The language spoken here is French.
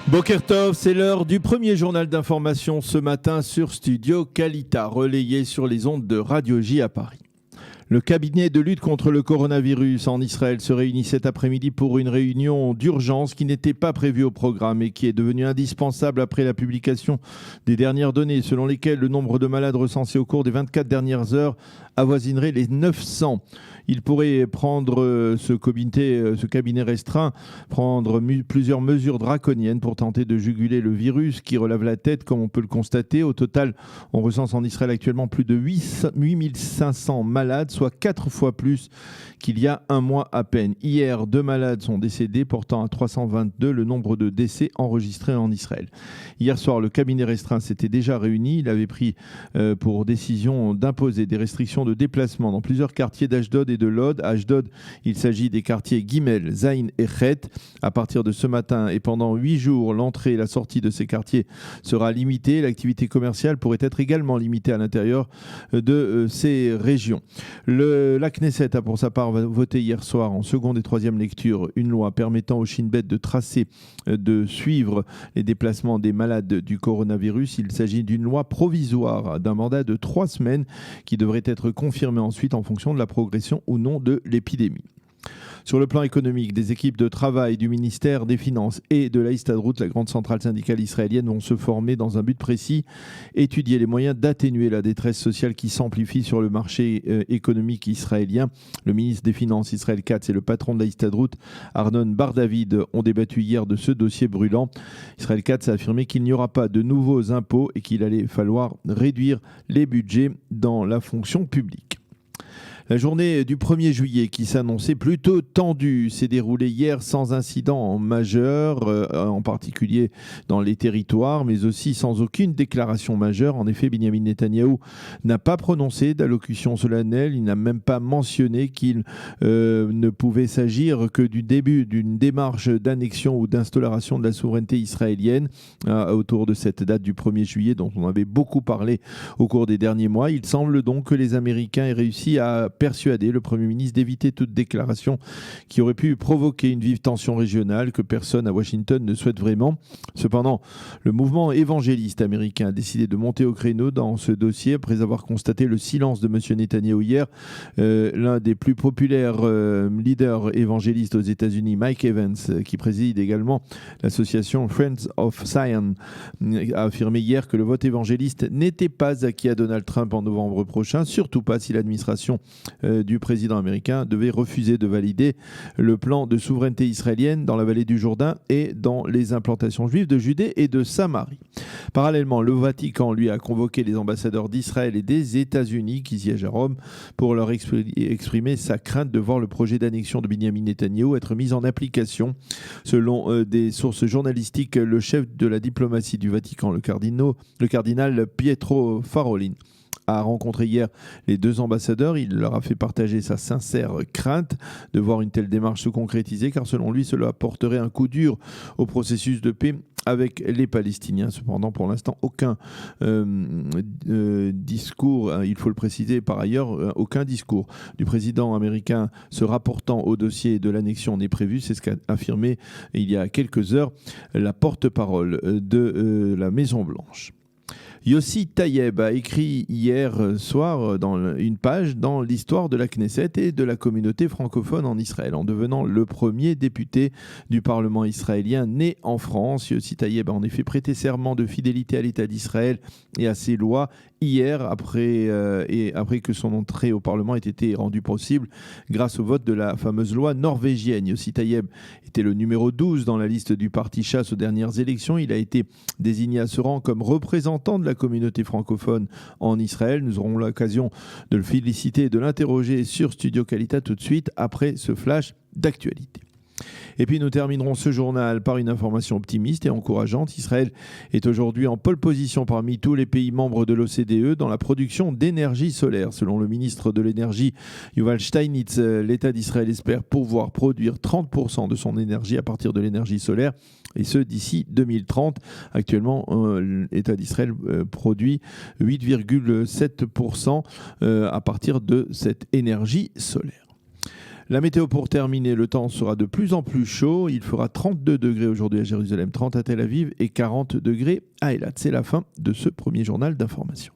Boker Tov, c'est l'heure du premier journal d'information ce matin sur Studio Kalita, relayé sur les ondes de Radio J à Paris. Le cabinet de lutte contre le coronavirus en Israël se réunit cet après-midi pour une réunion d'urgence qui n'était pas prévue au programme et qui est devenue indispensable après la publication des dernières données selon lesquelles le nombre de malades recensés au cours des 24 dernières heures avoisinerait les 900. Il pourrait prendre ce cabinet restreint, prendre plusieurs mesures draconiennes pour tenter de juguler le virus qui relève la tête, comme on peut le constater. Au total, on recense en Israël actuellement plus de 8500 malades, soit 4 fois plus qu'il y a un mois à peine. Hier, 2 malades sont décédés, portant à 322 le nombre de décès enregistrés en Israël. Hier soir, le cabinet restreint s'était déjà réuni. Il avait pris pour décision d'imposer des restrictions de déplacement dans plusieurs quartiers d'Ashdod et de Lod. À Ashdod, il s'agit des quartiers Gimel, Zain et Chet. À partir de ce matin et pendant 8 jours, l'entrée et la sortie de ces quartiers sera limitée. L'activité commerciale pourrait être également limitée à l'intérieur de ces régions. La Knesset a pour sa part voté hier soir en seconde et troisième lecture une loi permettant au Shin Bet de tracer, de suivre les déplacements des malades du coronavirus. Il s'agit d'une loi provisoire d'un mandat de 3 semaines qui devrait être confirmé ensuite en fonction de la progression ou non de l'épidémie. Sur le plan économique, des équipes de travail du ministère des Finances et de la Histadrout, la grande centrale syndicale israélienne, vont se former dans un but précis, étudier les moyens d'atténuer la détresse sociale qui s'amplifie sur le marché économique israélien. Le ministre des Finances, Israël Katz, et le patron de la Histadrout, Arnon Bar-David, ont débattu hier de ce dossier brûlant. Israël Katz a affirmé qu'il n'y aura pas de nouveaux impôts et qu'il allait falloir réduire les budgets dans la fonction publique. La journée du 1er juillet, qui s'annonçait plutôt tendue, s'est déroulée hier sans incident majeur, en particulier dans les territoires, mais aussi sans aucune déclaration majeure. En effet, Benjamin Netanyahou n'a pas prononcé d'allocution solennelle, il n'a même pas mentionné qu'il ne pouvait s'agir que du début d'une démarche d'annexion ou d'instauration de la souveraineté israélienne autour de cette date du 1er juillet dont on avait beaucoup parlé au cours des derniers mois. Il semble donc que les Américains aient réussi à persuader le Premier ministre d'éviter toute déclaration qui aurait pu provoquer une vive tension régionale que personne à Washington ne souhaite vraiment. Cependant, le mouvement évangéliste américain a décidé de monter au créneau dans ce dossier après avoir constaté le silence de M. Netanyahou hier. L'un des plus populaires leaders évangélistes aux États-Unis, Mike Evans, qui préside également l'association Friends of Zion, a affirmé hier que le vote évangéliste n'était pas acquis à Donald Trump en novembre prochain, surtout pas si l'administration du président américain devait refuser de valider le plan de souveraineté israélienne dans la vallée du Jourdain et dans les implantations juives de Judée et de Samarie. Parallèlement, le Vatican, lui, a convoqué les ambassadeurs d'Israël et des États-Unis qui siègent à Rome pour leur exprimer sa crainte de voir le projet d'annexion de Benjamin Netanyahou être mis en application. Selon des sources journalistiques, le chef de la diplomatie du Vatican, le cardinal Pietro Parolin, a rencontré hier les 2 ambassadeurs. Il leur a fait partager sa sincère crainte de voir une telle démarche se concrétiser, car selon lui, cela apporterait un coup dur au processus de paix avec les Palestiniens. Cependant, pour l'instant, aucun discours, il faut le préciser par ailleurs, aucun discours du président américain se rapportant au dossier de l'annexion n'est prévu. C'est ce qu'a affirmé il y a quelques heures la porte-parole de la Maison-Blanche. Yossi Taïeb a écrit hier soir dans une page dans l'histoire de la Knesset et de la communauté francophone en Israël, en devenant le premier député du Parlement israélien né en France. Yossi Taïeb a en effet prêté serment de fidélité à l'État d'Israël et à ses lois hier, après que son entrée au Parlement ait été rendue possible grâce au vote de la fameuse loi norvégienne. Yossi Taïeb était le numéro 12 dans la liste du parti Chasse aux dernières élections. Il a été désigné à ce rang comme représentant de la communauté francophone en Israël. Nous aurons l'occasion de le féliciter et de l'interroger sur Studio Kalita tout de suite après ce flash d'actualité. Et puis nous terminerons ce journal par une information optimiste et encourageante. Israël est aujourd'hui en pole position parmi tous les pays membres de l'OCDE dans la production d'énergie solaire. Selon le ministre de l'Énergie, Yuval Steinitz, l'État d'Israël espère pouvoir produire 30% de son énergie à partir de l'énergie solaire, et ce d'ici 2030. Actuellement, l'État d'Israël produit 8,7% à partir de cette énergie solaire. La météo pour terminer, le temps sera de plus en plus chaud. Il fera 32 degrés aujourd'hui à Jérusalem, 30 à Tel Aviv et 40 degrés à Eilat. C'est la fin de ce premier journal d'information.